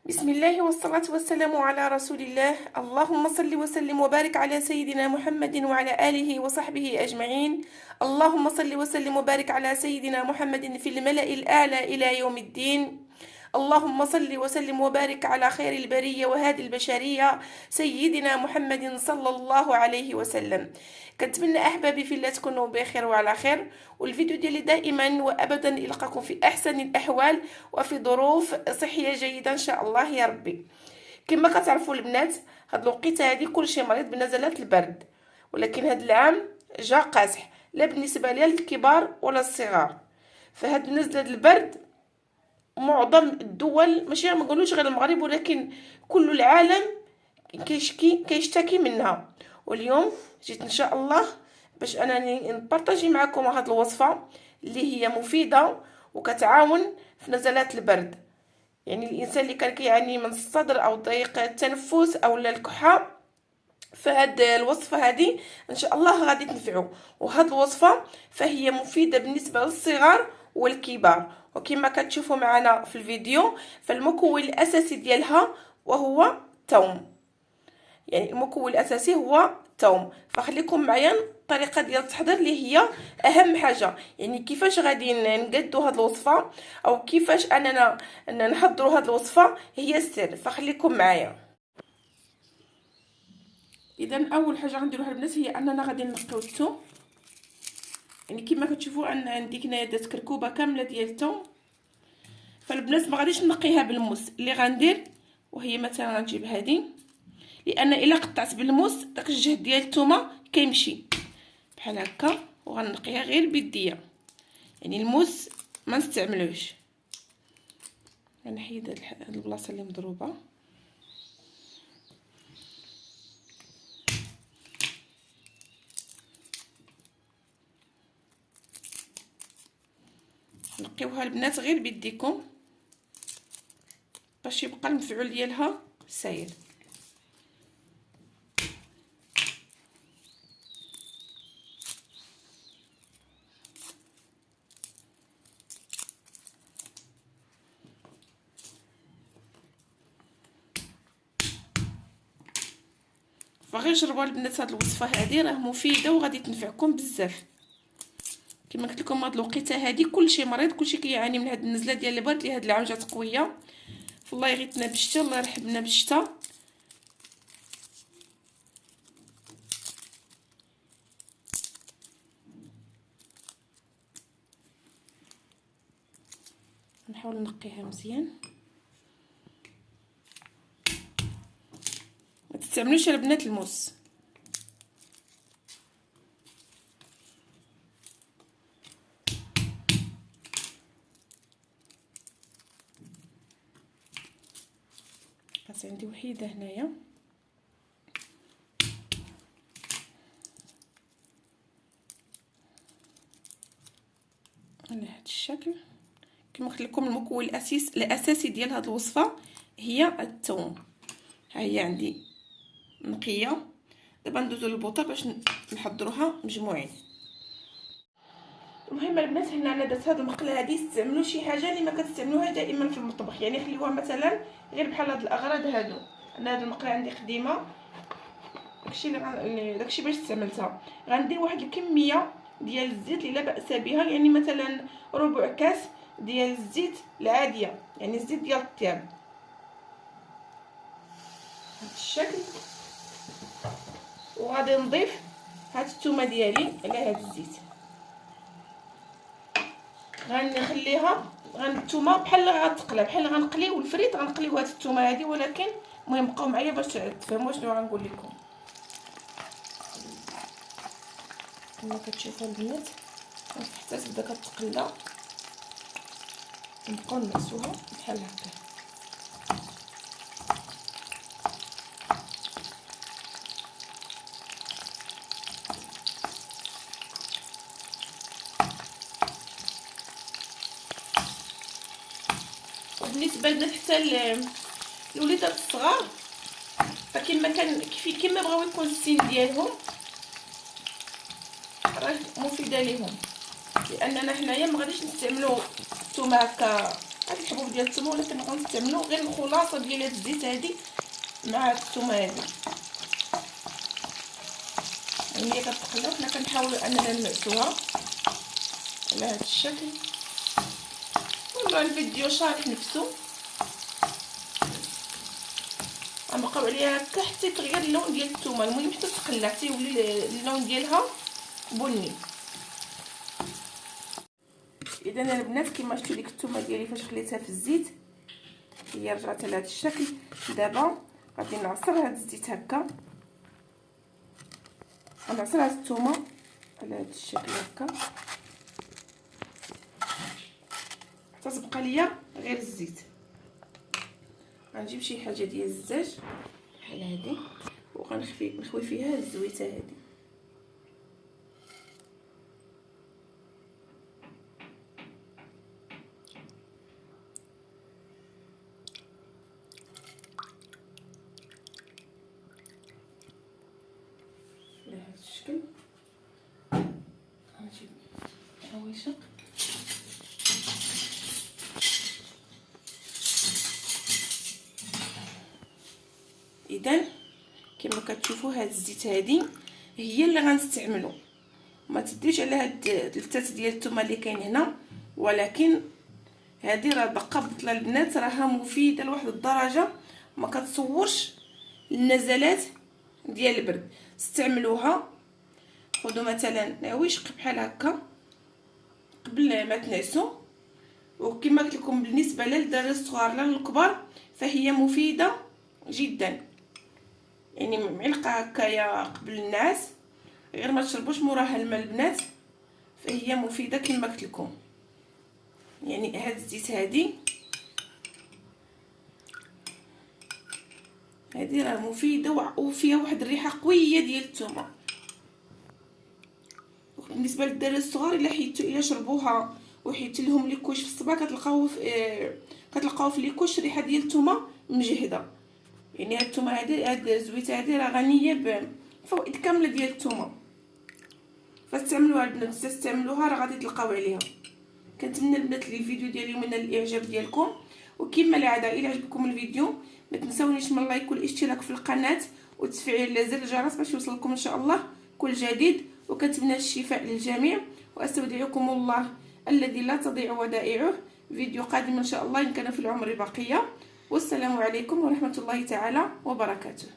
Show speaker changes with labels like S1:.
S1: بسم الله والصلاة والسلام على رسول الله. اللهم صل وسلم وبارك على سيدنا محمد وعلى آله وصحبه أجمعين. اللهم صل وسلم وبارك على سيدنا محمد في الملأ الأعلى إلى يوم الدين. اللهم صل وسلم وبارك على خير البرية وهادي البشرية سيدنا محمد صلى الله عليه وسلم. كنتمنى أحبابي في الله تكونوا بخير وعلى خير، والفيديو ديالي دائما وأبدا يلقاكم في أحسن الأحوال وفي ظروف صحية جيدة إن شاء الله يا ربي. كما كتعرفوا البنات، هاد الوقيته هادي كلشي مريض بنزلات البرد، ولكن هاد العام جا قاصح لا بالنسبة للكبار ولا الصغار. فهاد نزلة البرد معظم الدول، ماشي ما نقولوش غير المغرب، ولكن كل العالم كيشتكي منها. واليوم جيت ان شاء الله باش انني نبارطاجي معكم هذه الوصفه اللي هي مفيده وكتعاون في نزلات البرد. يعني الانسان اللي كان كيعاني من الصدر او ضيق التنفس او الكحه، فهاد الوصفه هذه ان شاء الله غادي تنفعو. وهاد الوصفه فهي مفيده بالنسبه للصغار والكبار، وكما كتشوفوا معنا في الفيديو فالمكون الاساسي ديالها وهو الثوم. يعني المكون الاساسي هو الثوم. فخليكم معايا الطريقه ديال التحضير اللي هي اهم حاجه، يعني كيفاش غادي نقادوا هاد الوصفه او كيفاش اننا نحضروا هاد الوصفه هي السر. فخليكم معايا. اذا اول حاجه غنديروها البنات هي اننا غادي نقيو الثوم. يعني كما كتشوفوا ان عندي هنايا دات كركوبه كامله ديال الثوم. فالبنات ما غاديش نقيها بالموس اللي غندير، وهي مثلا غنجيب هذه، لان الا قطعت بالموس داك الجهد ديال الثومه كيمشي بحال هكا، وغنقيها غير بيديا. يعني الموس ما نستعملوش. غنحيد هاد البلاصه اللي مضروبه. نقيوها البنات غير بيديكم باش يبقى المفعول ديالها ساير. فغير جربوا البنات هاد الوصفه هذه، راه مفيده وغادي تنفعكم بزاف. كما قلت لكم هاد الوقيته هذه كلشي مريض، كلشي كيعاني من هاد النزله ديال البرد اللي هاد العام جات قويه. فالله يغيثنا بالشتا، الله يرحمنا بالشتا. نحاول نقيها مزيان. ما تستعملوش البنات الموس. بس عندي وحيده هنايا. على هذا الشكل. كما قلت لكم المكون الاساسي ديال هذه الوصفه هي الثوم. ها هي عندي نقيه. دابا ندوزو للبوطه باش نحضروها مجموعين. المهم البنات، هنا انا درت هذه المقله هذه. استعملوا شي حاجه اللي ما كتستعملوها دائما في المطبخ، يعني خليوها مثلا غير بحال هاد الاغراض هادو. انا هذه المقله عندي قديمه، داكشي باش استعملتها. غندير واحد الكميه ديال الزيت اللي لا باس بها، يعني مثلا ربع كاس ديال الزيت العاديه، يعني الزيت ديال الطياب بهذا الشكل. وغادي نضيف هاد الثومه ديالي على هاد الزيت. غنخليها الثومه بحال غتقلى، بحال غنقليو الفريت غنقليو هاد الثومه هادي. ولكن المهم بقاو معايا باش تفهموا شنو غنقول لكم. كما كتشوفوا البنات حتى تبدا كتقلى، نبقاو نمسوها بحال هكا. وبالنسبه للبنات حتى الوليدات الصغار، فكما كان كيما بغاو يكون السن ديالهم راه مفيده ليهم، لاننا حنايا ما غاديش نستعملوا الثومه هكا الحبوب ديال الثومه، ولكن غنستعملوا غير الخلاصه ديال هاد الزيت هادي مع الثومه هادي. يعني هي كتقلى، حنا كنحاولوا اننا نمعسوها على هاد الشكل. والله الفيديو شارح نفسه، غنبقاو عليها هكا حتى يتغير اللون ديال الثومه. المهم حتى تقلى حتى يولي اللون ديالها بني. اذا البنات كما شفتوا ديك الثومه ديالي فاش خليتها في الزيت هي رجعت على هذا الشكل. دابا غادي نعصر هذا الزيت هكا، غنعصر هذه الثومه على هذا الشكل هكا حتى تبقى ليا غير الزيت. غنجيب شي حاجه ديال الزاج بحال هذه نخوي فيها الزويته هذه. بهذا الشكل غنجيب عويشق اذا كما كتشوفوا هاد الزيت هادي هي اللي غنستعملو. ما تديش على هاد الثلاثه ديال الثومه اللي كاين هنا، ولكن هذه راه دقه بطله البنات، راها مفيده لواحد الدرجه ما كتصورش النزلات ديال البرد. استعملوها، خذوا مثلا عويشق بحال هكا قبل ما تنعسوا. وكما قلت لكم بالنسبه للدراري الصغار لا للكبار فهي مفيده جدا. يعني معلقه هكايا قبل النعاس، غير ما تشربوش موراها الماء البنات، فهي مفيده كما قلت لكم. يعني هاد الزيت هادي راه مفيده وفيها واحد الريحه قويه ديال الثومه. بالنسبه للدراري الصغار الا شربوها وحيت لهم ليكوش في الصباح كتلقاو في ليكوش ريحه ديال الثومه مجهده. يعني هاد الثومه هاد الزويته هادي راه غنيه بفوائد كامله ديال الثومه، فاستعملوها البنات، تستعملوها راه غادي تلقاو عليها. كنتمنى البنات لي الفيديو ديالي ينال الاعجاب ديالكم، وكما العاده الى عجبكم الفيديو ما تنساونيش من اللايك والاشتراك في القناه وتفعيل زر الجرس باش يوصلكم ان شاء الله كل جديد. وكنتمنى الشفاء للجميع، واستودعكم الله الذي لا تضيع ودائعه. فيديو قادم ان شاء الله ان كان في العمر بقيه. والسلام عليكم ورحمه الله تعالى وبركاته.